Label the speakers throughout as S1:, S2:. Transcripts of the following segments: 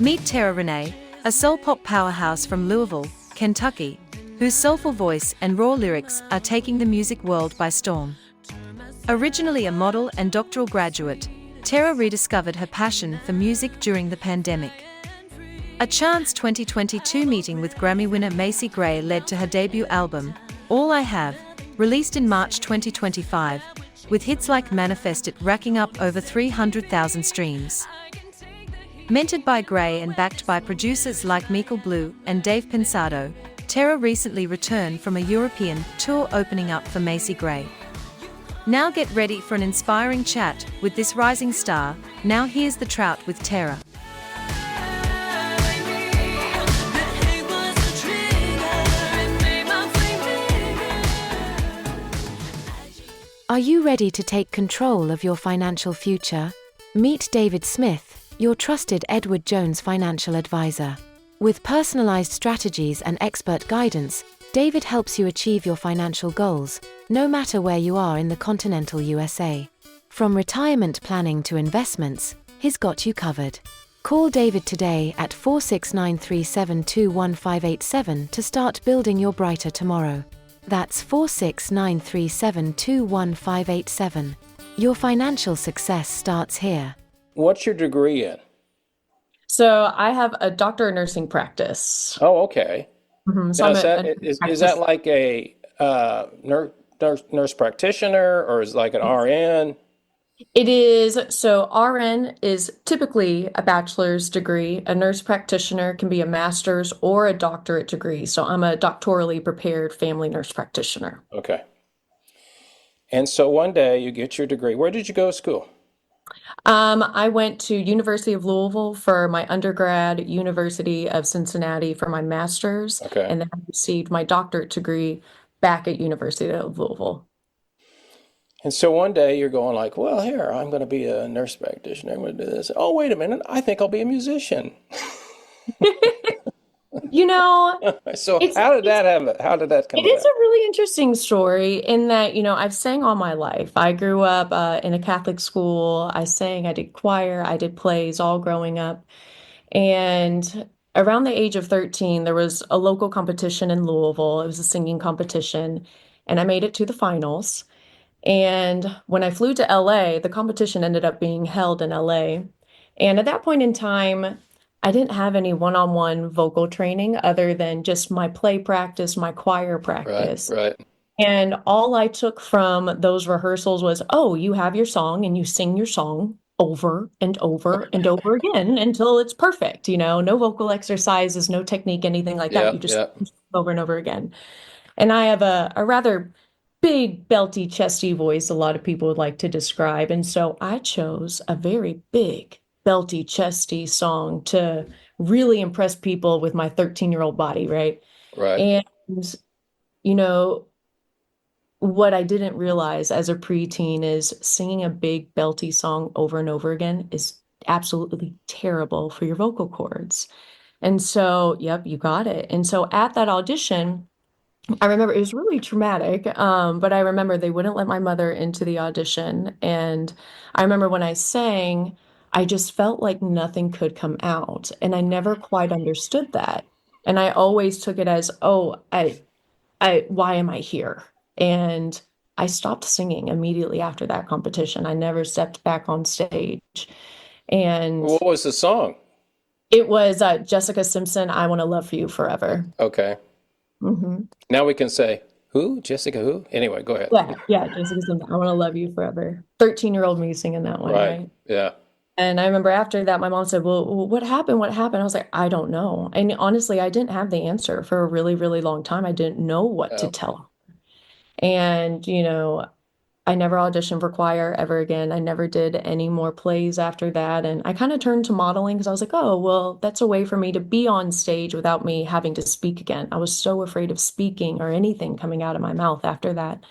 S1: Meet Terra Renae, a soul pop powerhouse from Louisville, Kentucky, whose soulful voice and raw lyrics are taking the music world by storm. Originally a model and doctoral graduate, Terra rediscovered her passion for music during the pandemic. A chance 2022 meeting with Grammy winner Macy Gray led to her debut album, All I Have, released in March 2025, with hits like Manifest It racking up over 300,000 streams. Mentored by Gray and backed by producers like Mikal Blue and Dave Pensado, Terra recently returned from a European tour opening up for Macy Gray. Now get ready for an inspiring chat with this rising star. Now here's the trout with Terra.
S2: Are you ready to take control of your financial future? Meet David Smith, your trusted Edward Jones financial advisor. With personalized strategies and expert guidance, David helps you achieve your financial goals, no matter where you are in the continental USA. From retirement planning to investments, he's got you covered. Call David today at 469372157 to start building your brighter tomorrow. That's 469372157. Your financial success starts here.
S3: What's your degree in?
S4: So I have a doctor of nursing practice.
S3: Oh, okay.
S4: So
S3: Now,
S4: I'm
S3: is that like a nurse practitioner, or is it like an RN?
S4: It is. So RN is typically a bachelor's degree. A nurse practitioner can be a master's or a doctorate degree. So I'm a doctorally prepared family nurse practitioner.
S3: Okay. And so one day you get your degree. Where did you go to school?
S4: I went to University of Louisville for my undergrad, University of Cincinnati for my master's,
S3: Okay.
S4: and then I received my doctorate degree back at University of Louisville.
S3: And so one day you're going like, well, here, I'm going to be a nurse practitioner. I'm going to do this. Oh, wait a minute. I think I'll be a musician.
S4: You know,
S3: So how did that happen? How did that come
S4: it is
S3: about?
S4: a really interesting story in that, I've sang all my life. I grew up in a Catholic school. I sang, I did choir, I did plays all growing up. And around the age of 13, there was a local competition in Louisville. It was a singing competition, and I made it to the finals. And when I flew to LA, the competition ended up being held in LA. And at that point in time, I didn't have any one-on-one vocal training other than just my play practice, my choir practice.
S3: Right.
S4: And all I took from those rehearsals was, oh, you have your song and you sing your song over and over and over again until it's perfect. No vocal exercises, no technique, anything like that. You just over and over again. And I have a rather big, belty, chesty voice a lot of people would like to describe. And so I chose a very big, belty, chesty song to really impress people with my 13-year-old body, right?
S3: Right.
S4: And, what I didn't realize as a preteen is singing a big, belty song over and over again is absolutely terrible for your vocal cords. And so, yep, you got it. And so at that audition, I remember it was really traumatic, but I remember they wouldn't let my mother into the audition. And I remember when I sang, I just felt like nothing could come out. And I never quite understood that. And I always took it as, oh, why am I here? And I stopped singing immediately after that competition. I never stepped back on stage. And
S3: What was the song?
S4: it was Jessica Simpson, I Want to Love You Forever.
S3: Okay.
S4: Mm-hmm.
S3: Now we can say, who? Jessica who? Anyway, go ahead.
S4: Yeah, Jessica Simpson, I Want to Love You Forever. 13-year-old me singing that one, right?
S3: Yeah.
S4: And I remember after that, my mom said, well, what happened? What happened? I was like, I don't know. And honestly, I didn't have the answer for a really, really long time. I didn't know what to tell her. And, I never auditioned for choir ever again. I never did any more plays after that. And I kind of turned to modeling because I was like, oh, well, that's a way for me to be on stage without me having to speak again. I was so afraid of speaking or anything coming out of my mouth after that.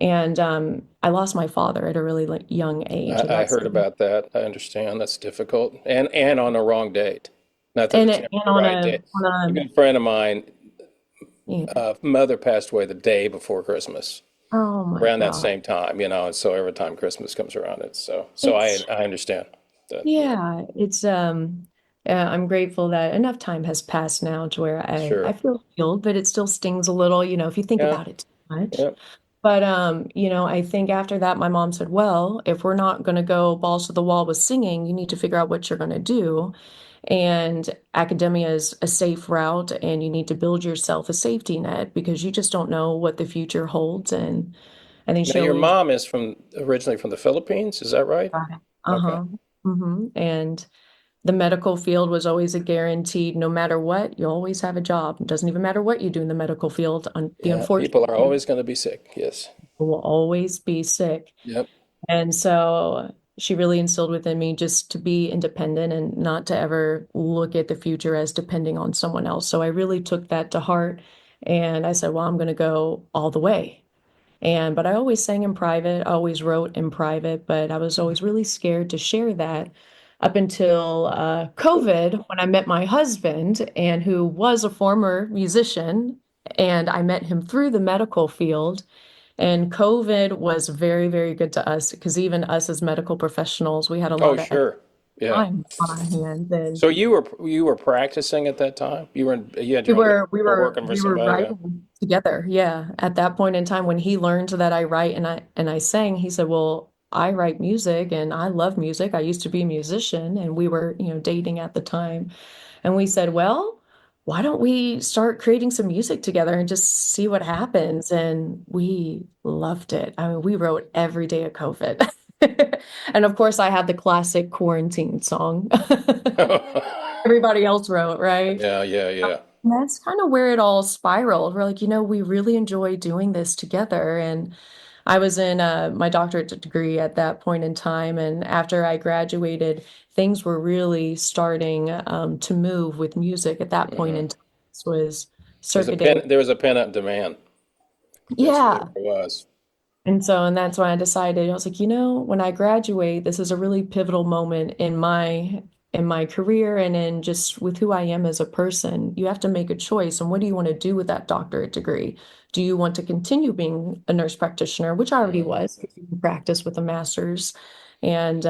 S4: And I lost my father at a really young age.
S3: I heard about that. I understand. That's difficult. And on the wrong date. Not that it's the right date. A good friend of mine, mother passed away the day before Christmas.
S4: Oh my
S3: around
S4: God.
S3: that same time, and so every time Christmas comes around, I understand that.
S4: Yeah, it's I'm grateful that enough time has passed now to where I
S3: Sure.
S4: feel healed, but it still stings a little, if you think
S3: Yeah.
S4: about it too much.
S3: Yeah.
S4: But I think after that, my mom said, well, if we're not going to go balls to the wall with singing, you need to figure out what you're going to do. And academia is a safe route, and you need to build yourself a safety net because you just don't know what the future holds. And I think
S3: Now,
S4: she
S3: your
S4: always,
S3: mom is originally from the Philippines, is that right? Okay.
S4: uh-huh. And the medical field was always a guaranteed, no matter what, you always have a job. It doesn't even matter what you do in the medical field. The
S3: Yeah,
S4: unfortunate
S3: people are
S4: thing,
S3: always going to be sick. Yes.
S4: you will always be sick.
S3: Yep.
S4: And so she really instilled within me just to be independent and not to ever look at the future as depending on someone else. So I really took that to heart. And I said, well, I'm going to go all the way. But I always sang in private, I always wrote in private, but I was always really scared to share that up until COVID when I met my husband and who was a former musician. And I met him through the medical field. And COVID was very, very good to us because even us as medical professionals, we had a
S3: Oh,
S4: lot of extra
S3: sure. Yeah.
S4: time on our hands. And
S3: So you were practicing at that time? You had
S4: We
S3: your own
S4: were
S3: group
S4: we
S3: or
S4: were
S3: working for
S4: we were
S3: somebody? Yeah.
S4: writing together. Yeah. At that point in time when he learned that I write and I sang, he said, "Well, I write music and I love music. I used to be a musician." And we were, dating at the time. And we said, "Well, why don't we start creating some music together and just see what happens?" And we loved it. I mean, we wrote every day of COVID. And of course, I had the classic quarantine song. Everybody else wrote, right?
S3: Yeah, yeah, yeah.
S4: And that's kind of where it all spiraled. We're like, we really enjoy doing this together. And I was in my doctorate degree at that point in time. And after I graduated, things were really starting to move with music at that point
S3: Hmm.
S4: in time. This was circa day.
S3: There was a pent-up demand. That's really
S4: Yeah.
S3: what it was.
S4: And that's when I decided, I was like, when I graduate, this is a really pivotal moment in my career and in just with who I am as a person. You have to make a choice. And what do you want to do with that doctorate degree? Do you want to continue being a nurse practitioner, which I already
S3: Hmm.
S4: was, because you can practice with a master's. And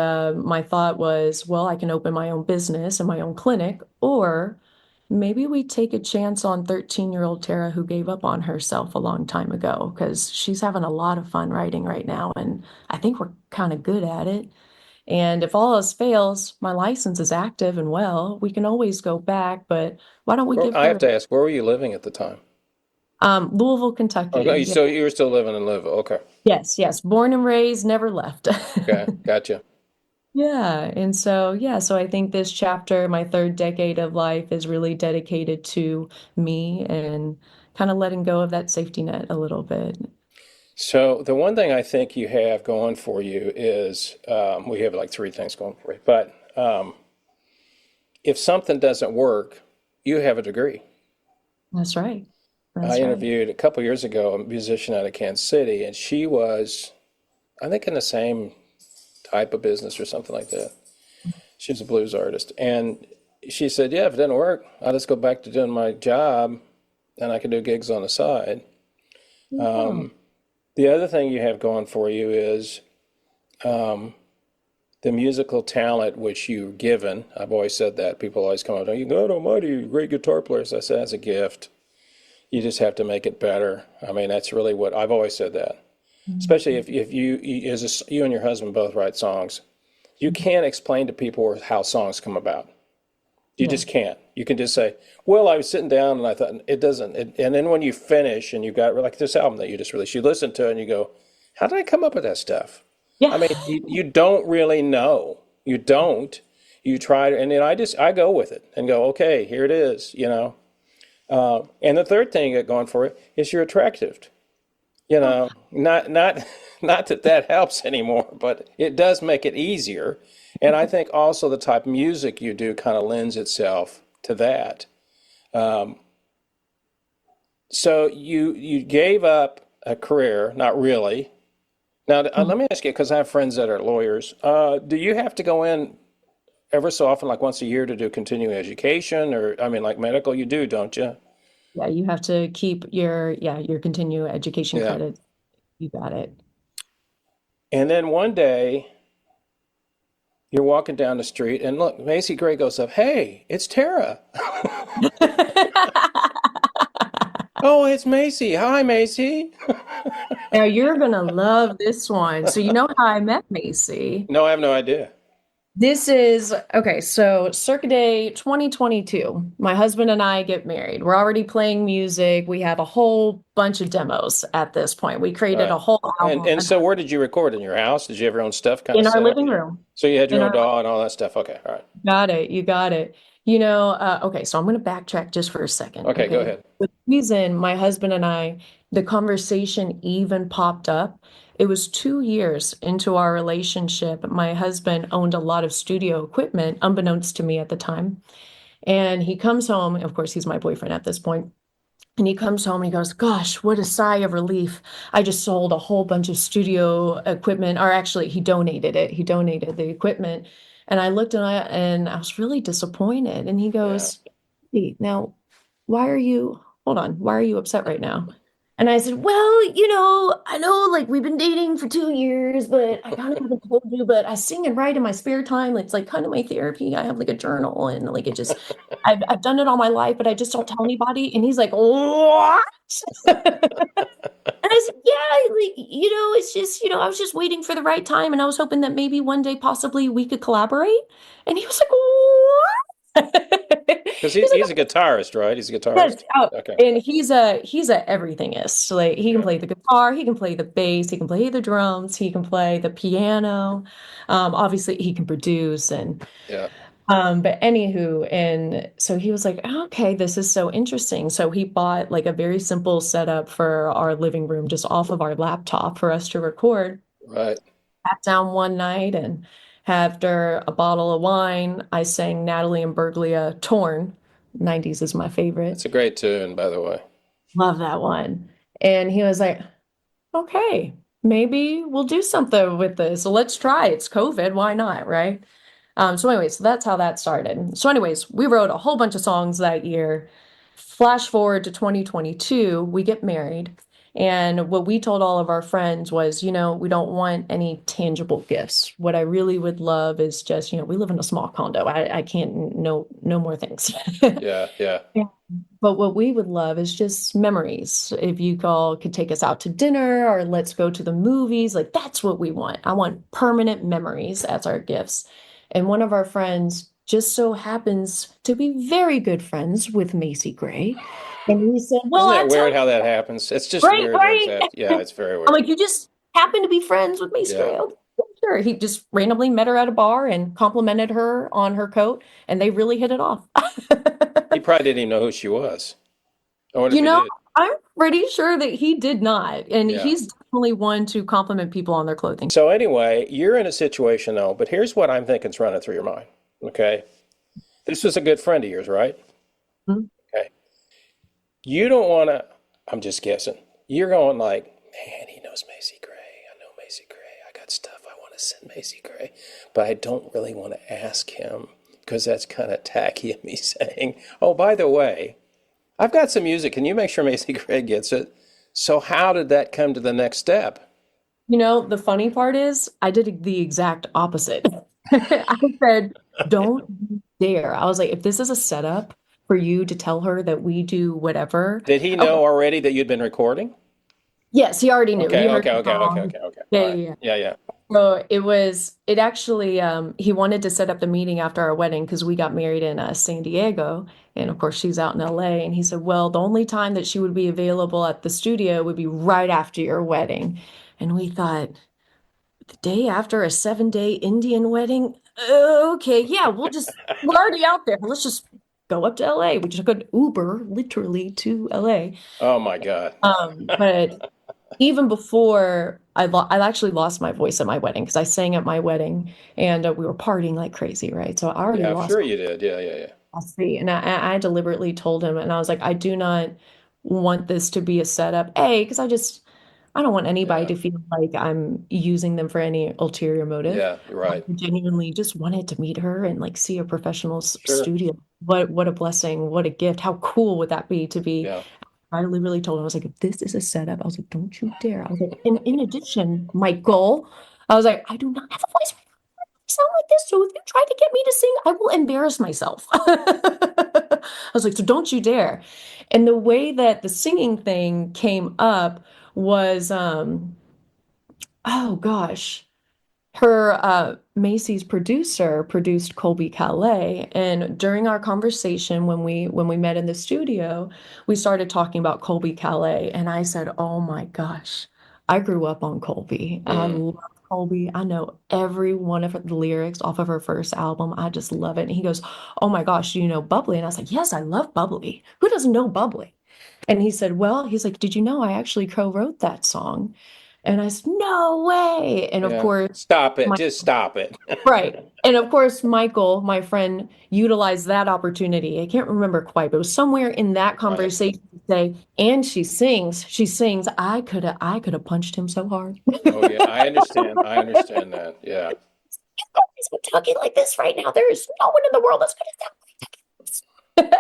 S4: my thought was, well, I can open my own business and my own clinic, or maybe we take a chance on 13-year-old Terra who gave up on herself a long time ago because she's having a lot of fun writing right now. And I think we're kind of good at it. And if all else fails, my license is active and well, we can always go back, but why don't we
S3: Well,
S4: give
S3: I have
S4: her
S3: to ask, where were you living at the time?
S4: Louisville, Kentucky.
S3: Okay,
S4: Yeah.
S3: so you were still living in Louisville. Okay.
S4: Yes, yes. Born and raised, never left.
S3: Okay, gotcha.
S4: Yeah. And so, yeah, so I think this chapter, my third decade of life, is really dedicated to me and kind of letting go of that safety net a little bit.
S3: So the one thing I think you have going for you is we have like three things going for you. But if something doesn't work, you have a degree.
S4: That's right.
S3: I
S4: That's right.
S3: interviewed a couple years ago a musician out of Kansas City, and she was, I think, in the same type of business or something like that. She was a blues artist, and she said, "Yeah, if it didn't work, I'll just go back to doing my job, and I can do gigs on the side."
S4: Oh,
S3: The other thing you have going for you is the musical talent which you're given. I've always said that. People always come up, "You God Almighty, you're a great guitar player." So I said, "That's a gift. You just have to make it better." I mean, that's really what I've always said that. Especially if you and your husband both write songs, you can't explain to people how songs come about. You
S4: yeah.
S3: just can't. You can just say, "Well, I was sitting down and I thought it doesn't." And then when you finish and you've got like this album that you just released, you listen to it and you go, "How did I come up with that stuff?" I
S4: Yeah.
S3: mean, you don't really know. You don't. You try to, and then I go with it and go, "Okay, here it is." And the third thing going for it is you're attractive. Not not that that helps anymore, but it does make it easier. And I think also the type of music you do kind of lends itself to that. Um, so you gave up a career, not really. Now let me ask you, because I have friends that are lawyers. Do you have to go in ever so often, like once a year, to do continuing education, or I mean, like medical? You do, don't you?
S4: Yeah, you have to keep your continuing education
S3: Yeah.
S4: credits. You got it.
S3: And then one day You're walking down the street, and look, Macy Gray goes up. Hey, it's Terra. Oh, it's Macy. Hi, Macy.
S4: Now you're gonna love this one. So you know how I met Macy?
S3: No, I have no idea.
S4: This is okay, so Circa Day 2022. My husband and I get married. We're already playing music. We have a whole bunch of demos at this point. We created a whole album.
S3: And so where did you record? In your house? Did you have your own stuff kind
S4: in
S3: of
S4: our
S3: set
S4: living
S3: up?
S4: room.
S3: So you had your own DAW and all that stuff. Okay, all right.
S4: Got it. You got it. Okay, so I'm going to backtrack just for a second.
S3: Okay, go ahead.
S4: The reason my husband and I, the conversation even popped up, it was 2 years into our relationship. My husband owned a lot of studio equipment, unbeknownst to me at the time. And he comes home, of course, he's my boyfriend at this point. And he comes home and he goes, gosh, what a sigh of relief. I just sold a whole bunch of studio equipment, or actually, he donated it. He donated the equipment. And I looked and I was really disappointed. And he goes, hey, now, hold on, why are you upset right now? And I said, well, I know like we've been dating for 2 years, but I kind of haven't told you, but I sing and write in my spare time. It's like kind of my therapy. I have like a journal and like I've done it all my life, but I just don't tell anybody. And he's like, what? And I said, yeah, like, it's just, I was just waiting for the right time. And I was hoping that maybe one day possibly we could collaborate. And he was like, what?
S3: Because he's a guitarist, right? He's a guitarist.
S4: Yes, okay. And he's a everythingist. Like he can play the guitar, he can play the bass, he can play the drums, he can play the piano. Obviously he can produce and but anywho, and so he was like, okay, this is so interesting. So he bought like a very simple setup for our living room, just off of our laptop for us to record.
S3: Right.
S4: Sat down one night and after a bottle of wine, I sang Natalie Imbruglia, Torn. 90s is my favorite.
S3: It's a great tune, by the way.
S4: Love that one. And he was like, okay, maybe we'll do something with this. So let's try. It's COVID. Why not? Right. So that's how that started. So anyways, we wrote a whole bunch of songs that year. Flash forward to 2022, we get married. And what we told all of our friends was, we don't want any tangible gifts. What I really would love is just, we live in a small condo. I can't, no more things.
S3: Yeah.
S4: But what we would love is just memories. If you all could take us out to dinner or let's go to the movies, like that's what we want. I want permanent memories as our gifts. And one of our friends just so happens to be very good friends with Macy Gray. And he said, well,
S3: isn't that weird how that happens? It's just weird.
S4: Right?
S3: Yeah, it's very weird.
S4: I'm like, you just happen to be friends with Macy Gray. Okay, sure. He just randomly met her at a bar and complimented her on her coat, and they really hit it off.
S3: He probably didn't even know who she was.
S4: I'm pretty sure that he did not. And he's definitely one to compliment people on their clothing.
S3: So anyway, you're in a situation though, but here's what I'm thinking is running through your mind. Okay. This was a good friend of yours, right?
S4: Mm-hmm.
S3: Okay. You don't want to, I'm just guessing. You're going like, man, he knows Macy Gray. I know Macy Gray. I got stuff I want to send Macy Gray, but I don't really want to ask him because that's kind of tacky of me saying, oh, by the way, I've got some music. Can you make sure Macy Gray gets it? So how did that come to the next step?
S4: The funny part is I did the exact opposite. I said, don't dare. I was like, if this is a setup for you to tell her that we do whatever.
S3: Did he know already that you'd been recording?
S4: Yes, he already knew.
S3: Okay. Yeah.
S4: So it actually, he wanted to set up the meeting after our wedding because we got married in San Diego. And of course, she's out in LA. And he said, well, the only time that she would be available at the studio would be right after your wedding. And we thought, the day after a 7-day Indian wedding? Okay, yeah, we're already out there. Let's just go up to LA. We just took an Uber literally to LA.
S3: Oh my God.
S4: But even before I actually lost my voice at my wedding because I sang at my wedding and we were partying like crazy, right? So I already lost.
S3: I'm sure you did. Yeah.
S4: I see. And I deliberately told him, and I was like, I do not want this to be a setup. Because I don't want anybody to feel like I'm using them for any ulterior motive.
S3: Yeah, you're right.
S4: I genuinely just wanted to meet her and like see a professional studio. What a blessing. What a gift. How cool would that be to be?
S3: Yeah.
S4: I literally told him, I was like, if this is a setup, I was like, don't you dare. I was like, and in addition, Michael, I was like, I do not have a voice right now. I sound like this. So if you try to get me to sing, I will embarrass myself. I was like, so don't you dare. And the way that the singing thing came up was, oh gosh, her Macy's producer produced Colbie Caillat, and during our conversation when we met in the studio, we started talking about Colbie Caillat, and I said, "Oh my gosh, I grew up on Colbie. I love Colbie. I know every one of the lyrics off of her first album. I just love it." And he goes, "Oh my gosh, do you know Bubbly?" And I was like, "Yes, I love Bubbly. Who doesn't know Bubbly?" And he said, "Well," he's like, "Did you know I actually co-wrote that song?" And I said, "No way." And of
S3: Yeah.
S4: course,
S3: Stop it.
S4: my
S3: Just stop it.
S4: right. And of course, Michael, my friend, utilized that opportunity. I can't remember quite, but it was somewhere in that
S3: Right.
S4: conversation to say, and she sings. I could have punched him so hard.
S3: Oh yeah, I understand. I understand that. Yeah.
S4: I'm talking like this right now. There is no one in the world that's going to sound.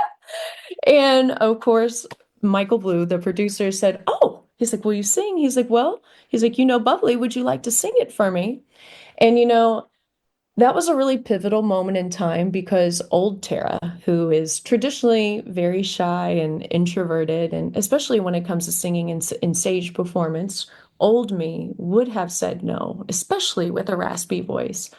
S4: And of course, Michael Blue, the producer, said, "Oh," he's like, "Will you sing?" He's like, "Well," he's like, "Bubbly, would you like to sing it for me?" And that was a really pivotal moment in time because old Tara, who is traditionally very shy and introverted, and especially when it comes to singing in stage performance, old me would have said no, especially with a raspy voice.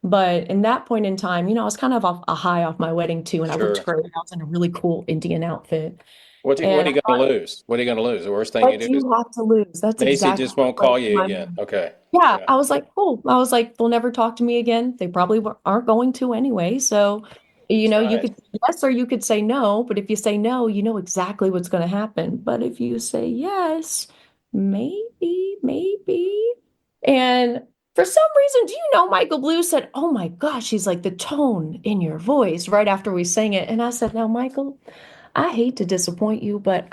S4: But in that point in time, I was kind of off a high off my wedding too, and I looked
S3: Sure.
S4: great. I was in a really cool Indian outfit.
S3: What
S4: And
S3: are
S4: I
S3: you going
S4: thought,
S3: to lose? What are you going to lose? The worst thing you
S4: what
S3: do
S4: do
S3: is
S4: you have to lose? That's
S3: Macy
S4: exactly
S3: just won't
S4: what
S3: call you
S4: my
S3: again. Okay.
S4: yeah,
S3: Yeah.
S4: I was like, cool. I was like, they'll never talk to me again. They probably aren't going to anyway. So,
S3: That's
S4: you
S3: right.
S4: could say yes or you could say no. But if you say no, you know exactly what's going to happen. But if you say yes, maybe, maybe. And for some reason, do you know Michael Blue said, "Oh my gosh," he's like, "the tone in your voice," right after we sang it. And I said, "Now, Michael, I hate to disappoint you, but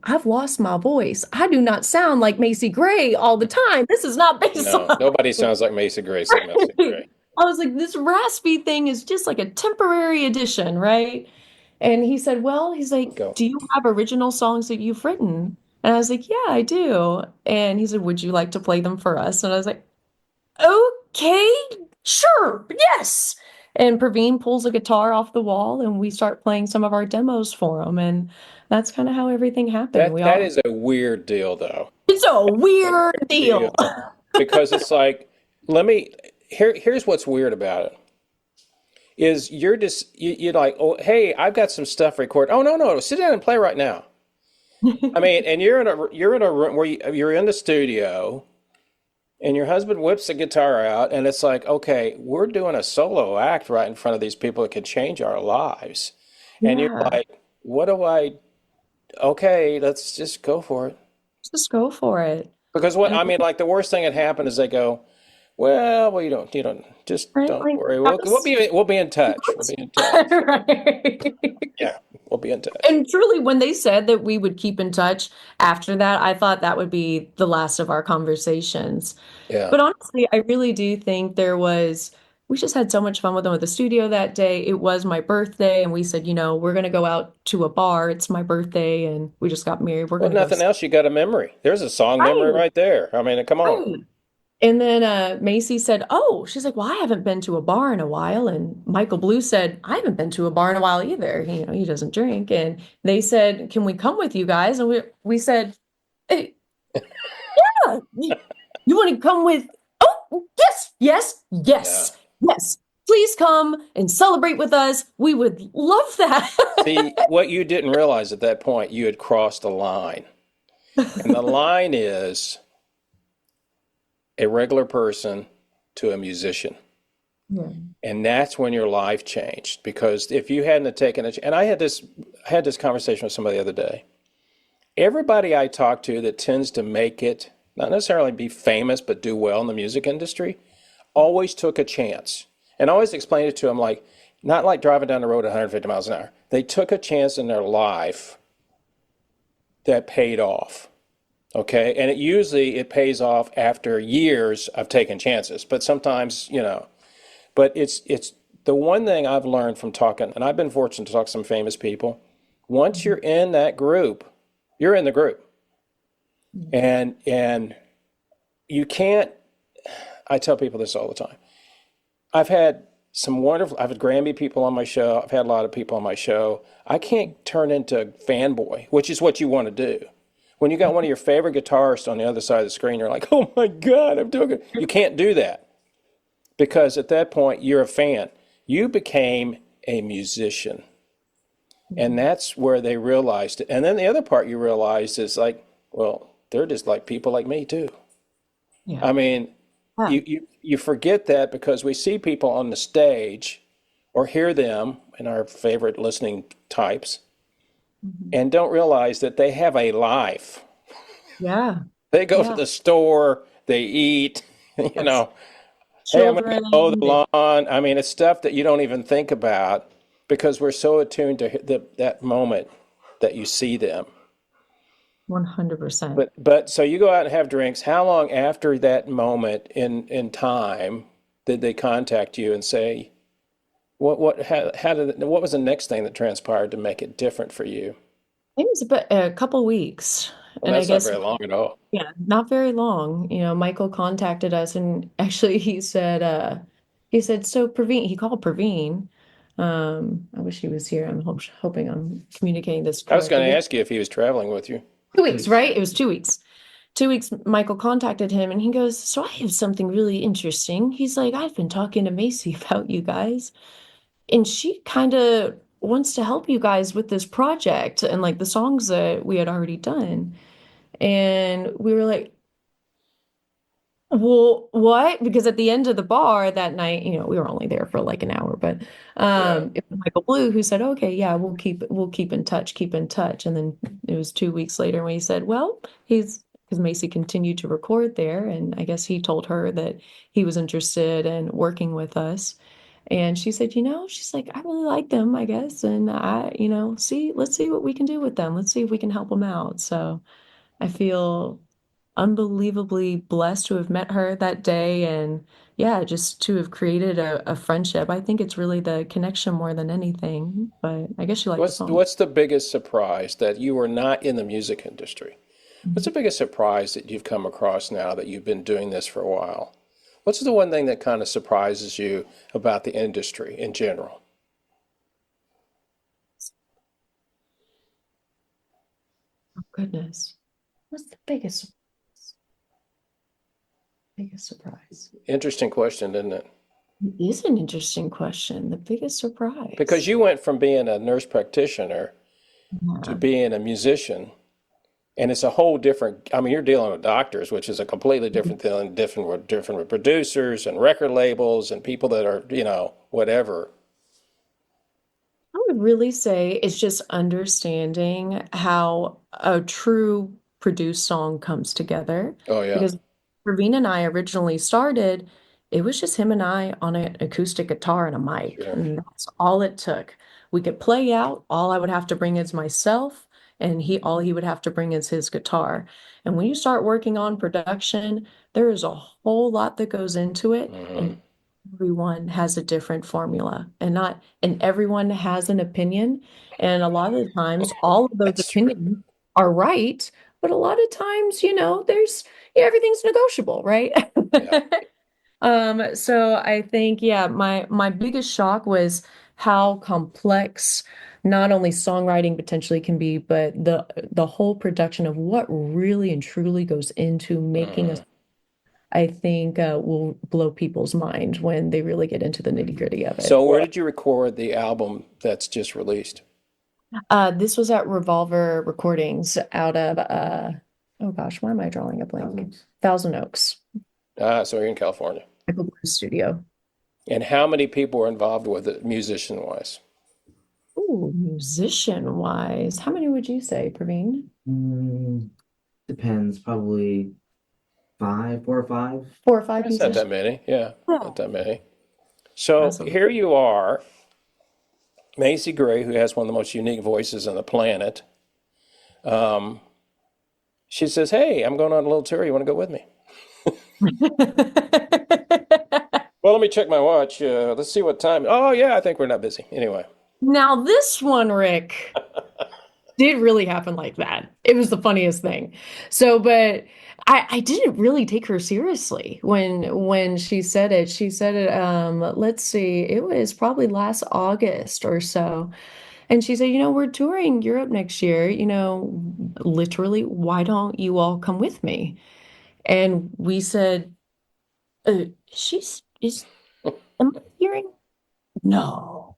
S4: I've lost my voice. I do not sound like Macy Gray all the time. This is not based
S3: No,
S4: on."
S3: nobody sounds like Macy Gray except Macy Gray.
S4: I was like, "This raspy thing is just like a temporary addition, right?" And he said, "Well," he's like,
S3: Go.
S4: "Do you have original songs that you've written?" And I was like, "Yeah, I do." And he said, "Would you like to play them for us?" And I was like, "Okay, sure, yes." And Praveen pulls a guitar off the wall and we start playing some of our demos for him. And that's kind of how everything happened.
S3: That is a weird deal though.
S4: It's a
S3: A
S4: weird
S3: weird
S4: deal.
S3: deal. Because it's like, here's what's weird about it. Is you're like, oh hey, I've got some stuff recorded. Oh no, sit down and play right now. I mean, and you're in a room where you're in the studio and your husband whips the guitar out and it's like, okay, we're doing a solo act right in front of these people that can change our lives. And you're
S4: Yeah,
S3: like, what do I, okay, let's just go for it.
S4: just go for it.
S3: Because
S4: And
S3: like the worst thing that happened is they go, well, you don't, just
S4: right,
S3: don't
S4: like
S3: worry.
S4: that
S3: We'll be in touch. We'll
S4: was
S3: be in touch.
S4: right.
S3: Yeah, we'll be in touch.
S4: And truly, when they said that we would keep in touch after that, I thought that would be the last of our conversations.
S3: Yeah.
S4: But honestly, I really do think we just had so much fun with them at the studio that day. It was my birthday, and we said, we're going to go out to a bar. It's my birthday, and we just got married. We're
S3: Well,
S4: going to go.
S3: nothing else. You got a memory. There's a song memory
S4: Right,
S3: right there. I mean, come on.
S4: right. And then Macy said, "Oh," she's like, "Well, I haven't been to a bar in a while." And Michael Blue said, "I haven't been to a bar in a while either. He doesn't drink." And they said, "Can we come with you guys?" And we said, "Hey, yeah, you want to come with?" "Oh, yes, yes,
S3: Yeah.
S4: yes, yes. Please come and celebrate with us. We would love that."
S3: See, what you didn't realize at that point, you had crossed a line. And the line is a regular person to a musician.
S4: Yeah.
S3: And that's when your life changed. Because if you hadn't have taken it, and I had this conversation with somebody the other day. Everybody I talk to that tends to make it, not necessarily be famous, but do well in the music industry, always took a chance. And I always explained it to them like, not like driving down the road at 150 miles an hour. They took a chance in their life that paid off. Okay. And it pays off after years of taking chances. But sometimes, but it's the one thing I've learned from talking, and I've been fortunate to talk to some famous people. Once you're in that group, you're in the group. And you can't, I tell people this all the time. I've had some wonderful, I've had Grammy people on my show. I've had a lot of people on my show. I can't turn into fanboy, which is what you want to do. When you got one of your favorite guitarists on the other side of the screen, you're like, oh my God, I'm doing it. You can't do that because at that point, you're a fan. You became a musician. And that's where they realized it. And then the other part you realize is like, well, they're just like people like me too.
S4: Yeah.
S3: I mean, you forget that because we see people on the stage or hear them in our favorite listening types and don't realize that they have a life.
S4: Yeah.
S3: They go to the store, they eat, you know, hey, I'm going to mow the lawn. I mean, it's stuff that you don't even think about because we're so attuned to that moment that you see them.
S4: 100%.
S3: But so you go out and have drinks. How long after that moment in time did they contact you and say, what was the next thing that transpired to make it different for you?
S4: It was about a couple weeks.
S3: Well, that's not very long at all.
S4: Yeah, not very long. You know, Michael contacted us and actually he said, so Praveen, he called Praveen. I wish he was here. I'm hoping I'm communicating this correctly.
S3: I was going to ask you if he was traveling with you.
S4: 2 weeks, right? It was 2 weeks. 2 weeks, Michael contacted him and he goes, so I have something really interesting. He's like, I've been talking to Macy about you guys, and she kind of wants to help you guys with this project and like the songs that we had already done. And we were like, well, what? Because at the end of the bar that night, you know, we were only there for like an hour, but it was Mikal Blue who said, okay, yeah, we'll keep in touch. And then it was 2 weeks later when he said, well, because Macy continued to record there, and I guess he told her that he was interested in working with us. And she said, she's like, I really like them, I guess. And let's see what we can do with them. Let's see if we can help them out. So I feel unbelievably blessed to have met her that day, and just to have created a friendship. I think it's really the connection more than anything, but I guess you like the song.
S3: What's the biggest surprise that you were not in the music industry? What's the biggest surprise that you've come across now that you've been doing this for a while? What's the one thing that kind of surprises you about the industry in general?
S4: Oh, goodness. What's the biggest surprise?
S3: Interesting question, isn't it?
S4: It is an interesting question. The biggest surprise.
S3: Because you went from being a nurse practitioner to being a musician, and it's a whole different, I mean, you're dealing with doctors, which is a completely different thing, different with producers and record labels and people that are, whatever.
S4: I would really say it's just understanding how a true produced song comes together.
S3: Oh, yeah.
S4: Because Praveen and I originally started, it was just him and I on an acoustic guitar and a mic.
S3: Sure.
S4: And that's all it took. We could play out. All I would have to bring is myself, and all he would have to bring is his guitar. And when you start working on production, there is a whole lot that goes into it. And everyone has a different formula, and everyone has an opinion. And a lot of the times, all of those opinions are right. But a lot of times, there's everything's negotiable, right?
S3: Yeah.
S4: So I think, my biggest shock was how complex not only songwriting potentially can be, but the whole production of what really and truly goes into making a, I think will blow people's mind when they really get into the nitty-gritty of it.
S3: So where did you record the album that's just released?
S4: This was at Revolver Recordings out of oh gosh, why am I drawing a blank? Thousand Oaks.
S3: So you're in California.
S4: Mikal Blue studio.
S3: And how many people were involved with it, musician-wise?
S4: Ooh, musician-wise, how many would you say, Praveen?
S5: Depends, probably 4 or 5.
S4: 4 or 5
S3: That's not
S4: musicians.
S3: that many. Yeah, not that many. So here you are, Macy Gray, who has one of the most unique voices on the planet. She says, hey, I'm going on a little tour. You want to go with me? Well, let me check my watch. Let's see what time. Oh, yeah, I think we're not busy. Anyway.
S4: Now this one, Rick. did really happen like that. It was the funniest thing. So, but I didn't really take her seriously when she said it. She said it, let's see, it was probably last August or so. And she said, we're touring Europe next year, literally, why don't you all come with me? And we said, am I hearing? No.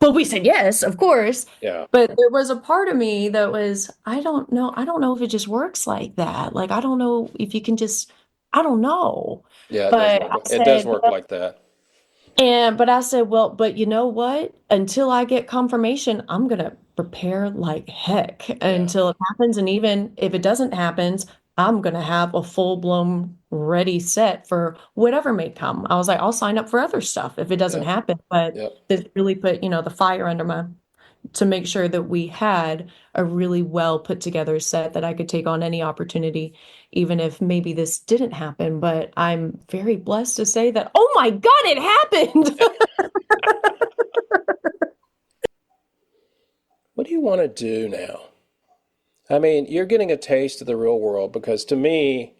S4: Well, we said yes, of course.
S3: Yeah.
S4: But there was a part of me that was, I don't know. I don't know if it just works like that. Like, I don't know if you can just, I don't know.
S3: Yeah, it does
S4: But
S3: work.
S4: I
S3: It does
S4: said,
S3: work like that.
S4: but I said, well, but you know what? Until I get confirmation, I'm gonna prepare like heck
S3: Yeah.
S4: until it happens. And even if it doesn't happen, I'm gonna have a full-blown ready set for whatever may come. I was like, I'll sign up for other stuff if it doesn't
S3: Yep.
S4: happen. But
S3: Yep.
S4: this really put, the fire under my to make sure that we had a really well put together set that I could take on any opportunity, even if maybe this didn't happen. But I'm very blessed to say that, oh my God, it happened.
S3: What do you want to do now? I mean, you're getting a taste of the real world because to me,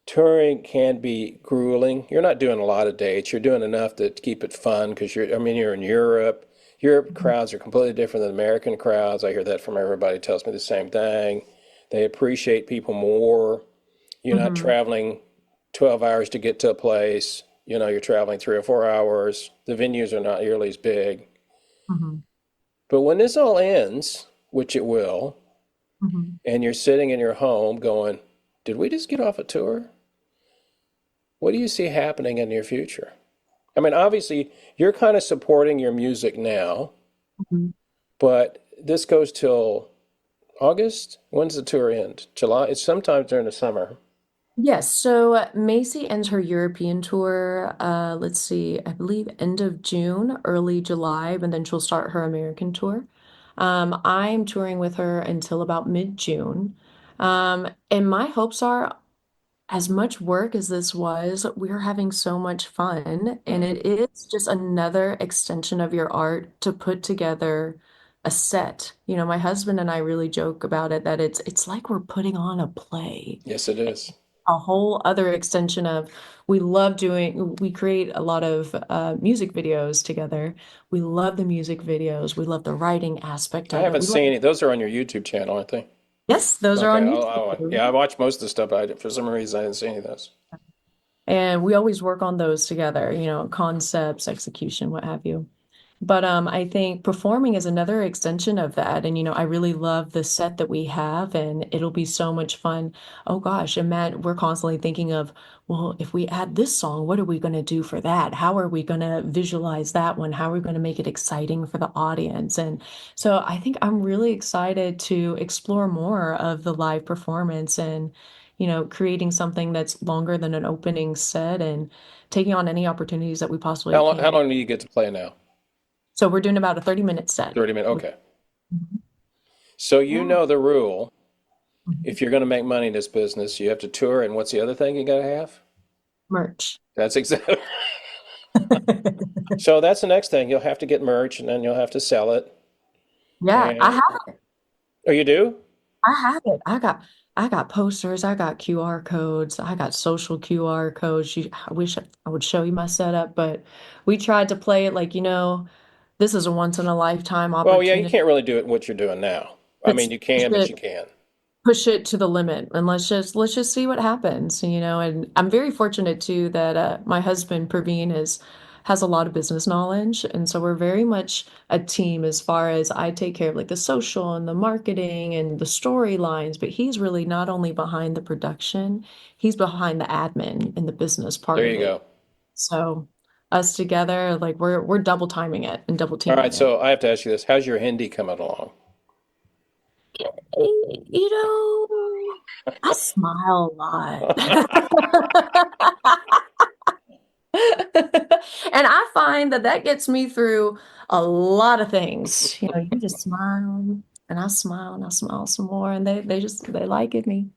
S3: touring can be grueling. You're not doing a lot of dates. You're doing enough to keep it fun because you're in Europe. Europe crowds are completely different than American crowds. I hear that from everybody. Tells me the same thing. They appreciate people more. You're not traveling 12 hours to get to a place. You're traveling 3 or 4 hours. The venues are not nearly as big. But when this all ends, which it will, and you're sitting in your home going, did we just get off a tour? What do you see happening in your future? I mean, obviously, you're kind of supporting your music now, but this goes till August? When's the tour end? July? It's sometime during the summer.
S4: Yes, so Macy ends her European tour, let's see, I believe end of June, early July, and then she'll start her American tour. I'm touring with her until about mid-June. And my hopes are, as much work as this was, we're having so much fun, and it is just another extension of your art to put together a set. My husband and I really joke about it that it's like we're putting on a play,
S3: Yes, it is.
S4: a whole other extension of we create a lot of music videos together. We love the music videos. We love the writing aspect
S3: I
S4: of it.
S3: haven't seen any. Those are on your YouTube channel, aren't they?
S4: Yes, those are
S3: Okay.
S4: on
S3: Yeah, I
S4: YouTube.
S3: watched most of the stuff, but for some reason I didn't see any of those.
S4: And we always work on those together, concepts, execution, what have you. But I think performing is another extension of that. And I really love the set that we have, and it'll be so much fun. Oh gosh, and Matt, we're constantly thinking of, well, if we add this song, what are we going to do for that? How are we going to visualize that one? How are we going to make it exciting for the audience? And so I think I'm really excited to explore more of the live performance and, creating something that's longer than an opening set and taking on any opportunities that we possibly
S3: How long,
S4: can.
S3: how long do you get to play now?
S4: So we're doing about a 30-minute set.
S3: 30 minutes. Okay.
S4: Mhm.
S3: So you
S4: Yeah.
S3: know the rule.
S4: Mhm.
S3: If you're going to make money in this business, you have to tour. And what's the other thing you got to have?
S4: Merch.
S3: That's exactly. So that's the next thing. You'll have to get merch and then you'll have to sell it.
S4: Yeah, I
S3: And
S4: have
S3: oh, you do?
S4: I have it. I got posters, I got QR codes, I got social QR codes. I wish I would show you my setup, but we tried to play it like, this is a once in a lifetime
S3: Well, yeah, you
S4: opportunity.
S3: can't really do it what you're doing now. I mean,
S4: It's
S3: you can, but you can.
S4: push it to the limit and let's just see what happens, and I'm very fortunate too that my husband Praveen has a lot of business knowledge, and so we're very much a team as far as I take care of like the social and the marketing and the storylines, but he's really not only behind the production, he's behind the admin and the business part
S3: There
S4: of
S3: you
S4: it.
S3: go.
S4: So us together, like we're double timing it and double
S3: All right,
S4: teaming it.
S3: so I have to ask you this. How's your Hindi coming along?
S4: You know, I smile a lot. And I find that gets me through a lot of things. You just smile and I smile some more and they like it me.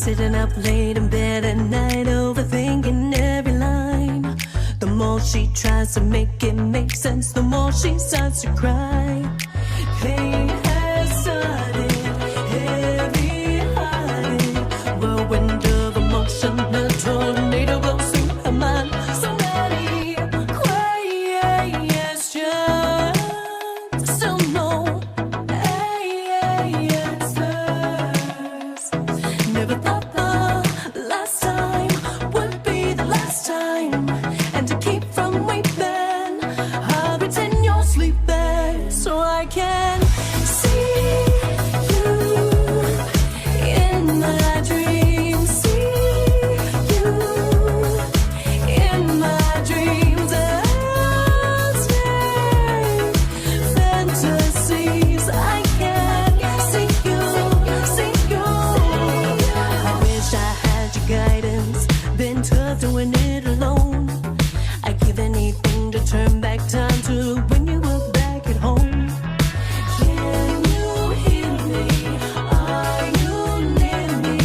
S6: Sitting up late in bed at night, overthinking every line. The more she tries to make it make sense, the more she starts to cry. Pain has started, heavy-hearted, whirlwind of emotion, a tornado blows through her mind. So many questions, still no answers. Never thought the last time would be the last time, and to keep from weeping, I'll pretend you're sleeping so I can see you in my dreams, see you in my dreams. I'll stay fantasies. I can see you, see you. I wish I had your guidance, been tough doing it alone. I'd give anything to turn back time to when you were back at home. Can you hear me? Are you near me?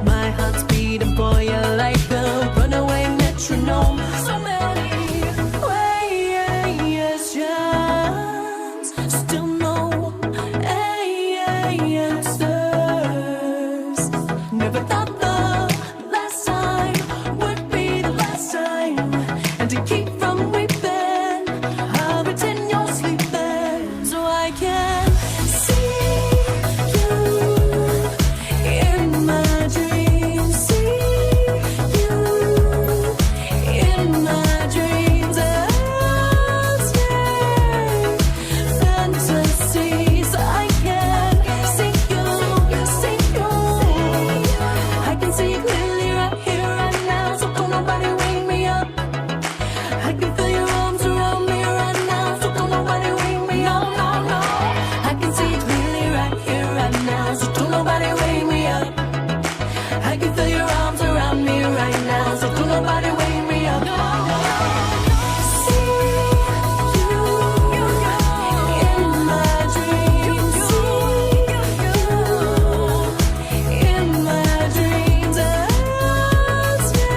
S6: My heart's beating for you like a runaway metronome. So many questions, still no answers. Never thought the last time would be the last time, and to keep from weeping, I'll pretend you're sleeping so I can see you in my dreams, see you in my dreams. I'll stay fantasies. I can see you, see you. I can see you clearly right here, right now, so don't nobody wake me up. I can feel your arms around me right now, so don't nobody wake me up. No, no. I can see you clearly right here, right now, so don't nobody wake me up. I can feel your arms around me right now, so don't nobody wake me up. No, no. See you in my dreams, see you in my dreams. I'll stay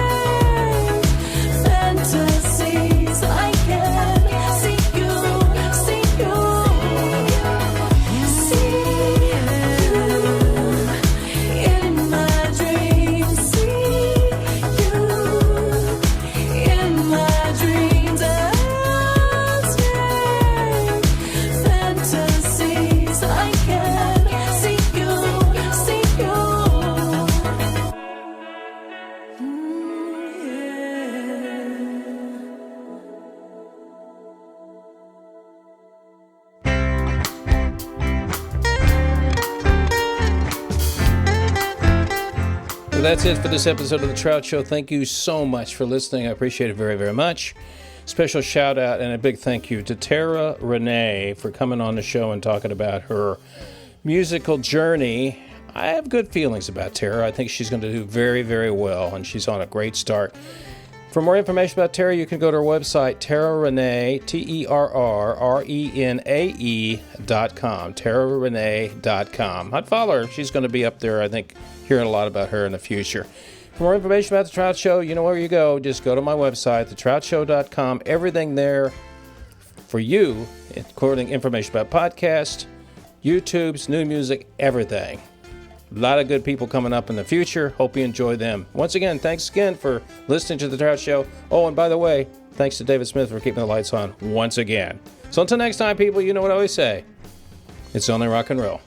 S6: fantasies. I can see you, see you, see you in my dreams, see you in my dreams. I'll stay fantasies. I can see you, see you.
S3: So that's it for this episode of The Trout Show. Thank you so much for listening. I appreciate it very, very much. Special shout out and a big thank you to Terra Renae for coming on the show and talking about her musical journey. I have good feelings about Terra. I think she's going to do very, very well, and she's on a great start. For more information about Terra, you can go to her website, Terra Renae, TerraRenae.com, TerraRenae.com. I'd follow her. She's going to be up there, I think, hearing a lot about her in the future. For more information about The Trout Show, you know where you go. Just go to my website, thetroutshow.com. Everything there for you, including information about podcasts, YouTubes, new music, everything. A lot of good people coming up in the future. Hope you enjoy them. Once again, thanks again for listening to The Trout Show. Oh, and by the way, thanks to David Smith for keeping the lights on once again. So until next time, people, you know what I always say. It's only rock and roll,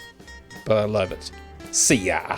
S3: but I love it. See ya.